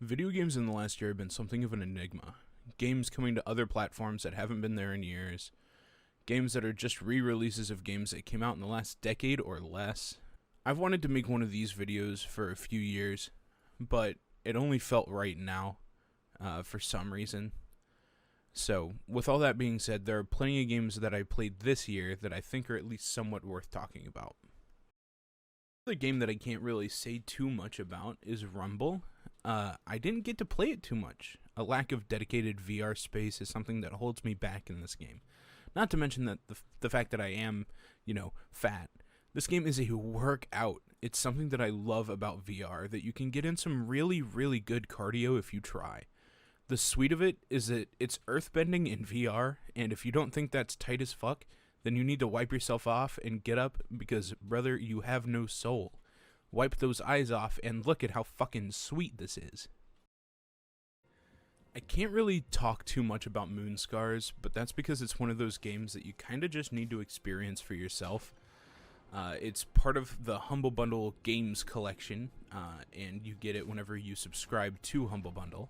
Video games in the last year have been something of an enigma. Games coming to other platforms that haven't been there in years. Games that are just re-releases of games that came out in the last decade or less. I've wanted to make one of these videos for a few years, but it only felt right now, for some reason. So, with all that being said, there are plenty of games that I played this year that I think are at least somewhat worth talking about. The game that I can't really say too much about is Rumble. I didn't get to play it too much. A lack of dedicated VR space is something that holds me back in this game. Not to mention that the fact that I am, fat. This game is a workout. It's something that I love about VR, that you can get in some really, really good cardio if you try. The sweet of it is that it's earthbending in VR, and if you don't think that's tight as fuck, then you need to wipe yourself off and get up because, brother, you have no soul. Wipe those eyes off and look at how fucking sweet this is. I can't really talk too much about Moonscars, but that's because it's one of those games that you kind of just need to experience for yourself. It's part of the Humble Bundle Games collection, and you get it whenever you subscribe to Humble Bundle.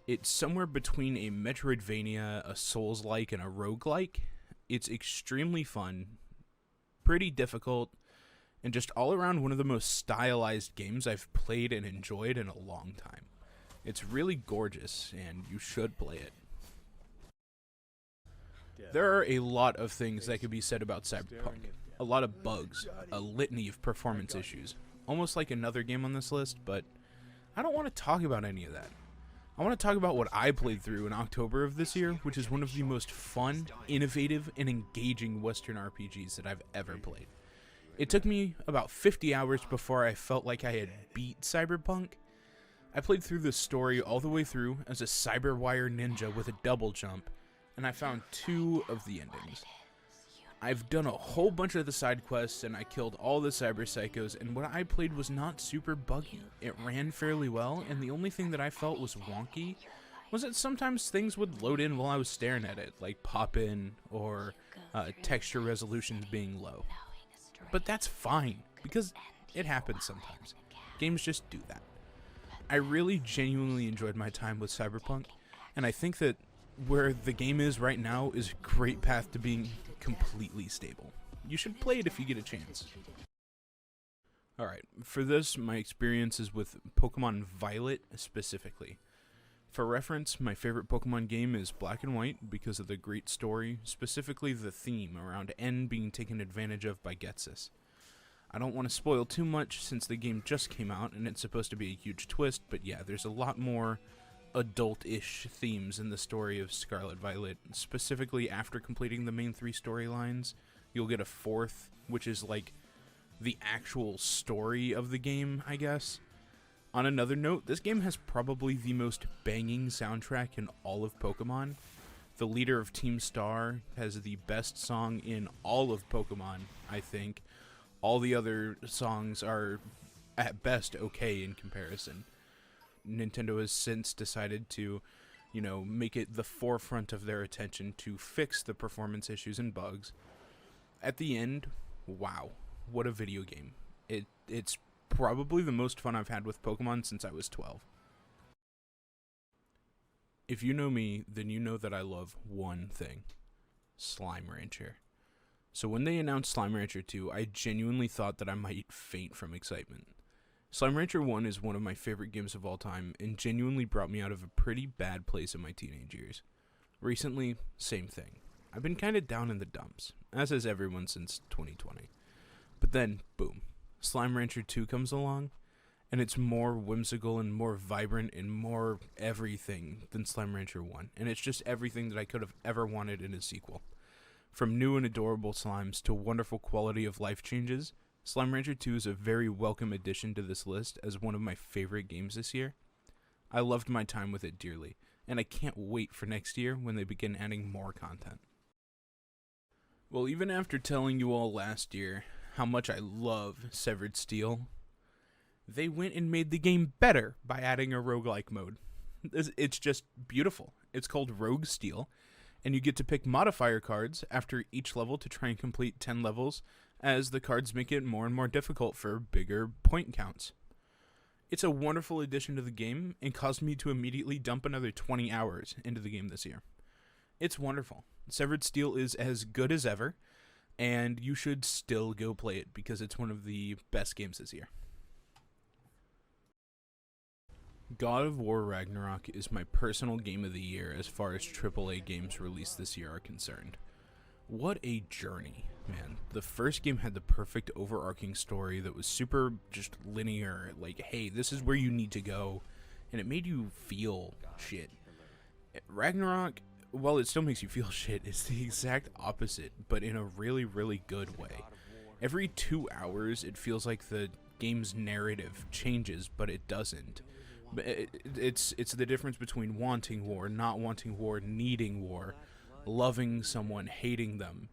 It's somewhere between a Metroidvania, a Souls-like, and a roguelike. It's extremely fun, pretty difficult, and just all around one of the most stylized games I've played and enjoyed in a long time. It's really gorgeous, and you should play it. There are a lot of things that could be said about Cyberpunk. A lot of bugs, a litany of performance issues. Almost like another game on this list, but I don't want to talk about any of that. I want to talk about what I played through in October of this year, which is one of the most fun, innovative, and engaging Western RPGs that I've ever played. It took me about 50 hours before I felt like I had beat Cyberpunk. I played through the story all the way through as a cyberwire ninja with a double jump, and I found 2 of the endings. I've done a whole bunch of the side quests, and I killed all the cyber psychos, and what I played was not super buggy. It ran fairly well, and the only thing that I felt was wonky was that sometimes things would load in while I was staring at it, like pop-in or texture resolutions being low. But that's fine, because it happens sometimes. Games just do that. I really genuinely enjoyed my time with Cyberpunk, and I think that where the game is right now is a great path to being completely stable. You should play it if you get a chance. Alright, for this, my experience is with Pokemon Violet specifically. For reference, my favorite Pokemon game is Black and White because of the great story, specifically the theme around N being taken advantage of by 𝕤𝕤𝕤. I don't want to spoil too much since the game just came out and it's supposed to be a huge twist, but yeah, there's a lot more adult-ish themes in the story of Scarlet Violet. Specifically, after completing the main 3 storylines, you'll get a 4th, which is like the actual story of the game, I guess. On another note, this game has probably the most banging soundtrack in all of Pokemon. The leader of Team Star has the best song in all of Pokemon, I think. All the other songs are, at best, okay in comparison. Nintendo has since decided to, make it the forefront of their attention to fix the performance issues and bugs. At the end, wow, what a video game. It's probably the most fun I've had with Pokemon since I was 12. If you know me, then you know that I love one thing: Slime Rancher. So when they announced Slime Rancher 2, I genuinely thought that I might faint from excitement. Slime Rancher 1 is one of my favorite games of all time and genuinely brought me out of a pretty bad place in my teenage years. Recently, same thing. I've been kinda down in the dumps, as has everyone since 2020. But then, boom, Slime Rancher 2 comes along, and it's more whimsical and more vibrant and more everything than Slime Rancher 1, and it's just everything that I could have ever wanted in a sequel. From new and adorable slimes to wonderful quality of life changes, Slime Rancher 2 is a very welcome addition to this list as one of my favorite games this year. I loved my time with it dearly, and I can't wait for next year when they begin adding more content. Well, even after telling you all last year how much I love Severed Steel, they went and made the game better by adding a roguelike mode. It's just beautiful. It's called Rogue Steel, and you get to pick modifier cards after each level to try and complete 10 levels, as the cards make it more and more difficult for bigger point counts. It's a wonderful addition to the game and caused me to immediately dump another 20 hours into the game this year. It's wonderful. Severed Steel is as good as ever, and you should still go play it because it's one of the best games this year. God of War Ragnarok is my personal game of the year as far as AAA games released this year are concerned. What a journey, man. The first game had the perfect overarching story that was super just linear, like, hey, this is where you need to go, and it made you feel shit. Ragnarok, while it still makes you feel shit, is the exact opposite, but in a really, really good way. Every 2 hours, it feels like the game's narrative changes, but it doesn't. It's the difference between wanting war, not wanting war, needing war, loving someone, hating them.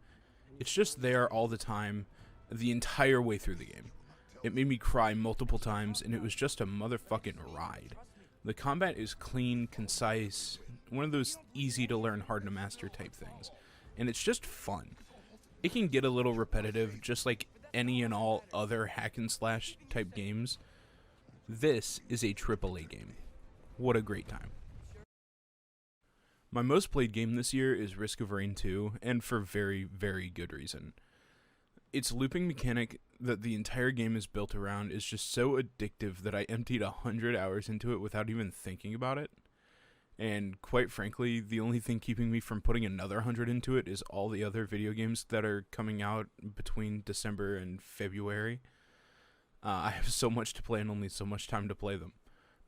It's just there all the time, the entire way through the game. It made me cry multiple times, and it was just a motherfucking ride. The combat is clean, concise, one of those easy to learn, hard to master type things. And it's just fun. It can get a little repetitive, just like any and all other hack and slash type games. This is a AAA game. What a great time. My most played game this year is Risk of Rain 2, and for very, very good reason. Its looping mechanic that the entire game is built around is just so addictive that I emptied 100 hours into it without even thinking about it. And quite frankly, the only thing keeping me from putting another 100 into it is all the other video games that are coming out between December and February. I have so much to play and only so much time to play them.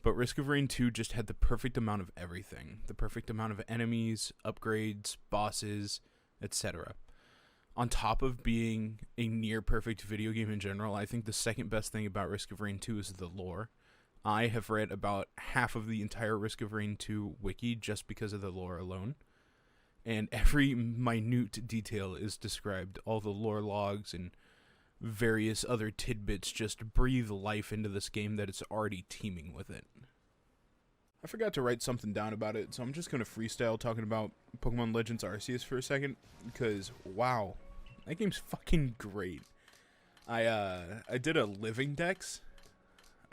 But Risk of Rain 2 just had the perfect amount of everything. The perfect amount of enemies, upgrades, bosses, etc. On top of being a near-perfect video game in general, I think the second best thing about Risk of Rain 2 is the lore. I have read about half of the entire Risk of Rain 2 wiki just because of the lore alone. And every minute detail is described. All the lore logs and various other tidbits just breathe life into this game that it's already teeming with it. I forgot to write something down about it, so I'm just going to freestyle talking about Pokemon Legends Arceus for a second, because, wow, that game's fucking great. I did a living dex,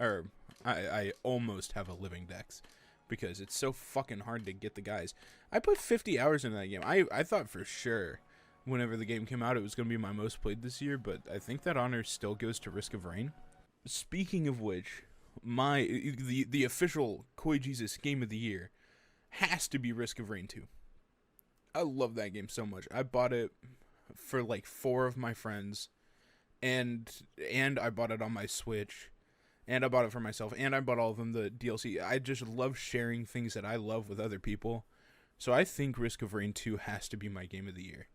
or I almost have a living dex, because it's so fucking hard to get the guys. I put 50 hours into that game. I thought for sure whenever the game came out, it was going to be my most played this year, but I think that honor still goes to Risk of Rain. Speaking of which, the official KoiJesus game of the year has to be Risk of Rain 2. I love that game so much. I bought it for like 4 of my friends, and I bought it on my Switch, and I bought it for myself, and I bought all of them the DLC. I just love sharing things that I love with other people, so I think Risk of Rain 2 has to be my game of the year.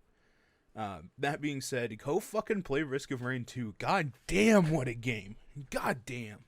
That being said, go fucking play Risk of Rain 2. God damn, what a game. God damn.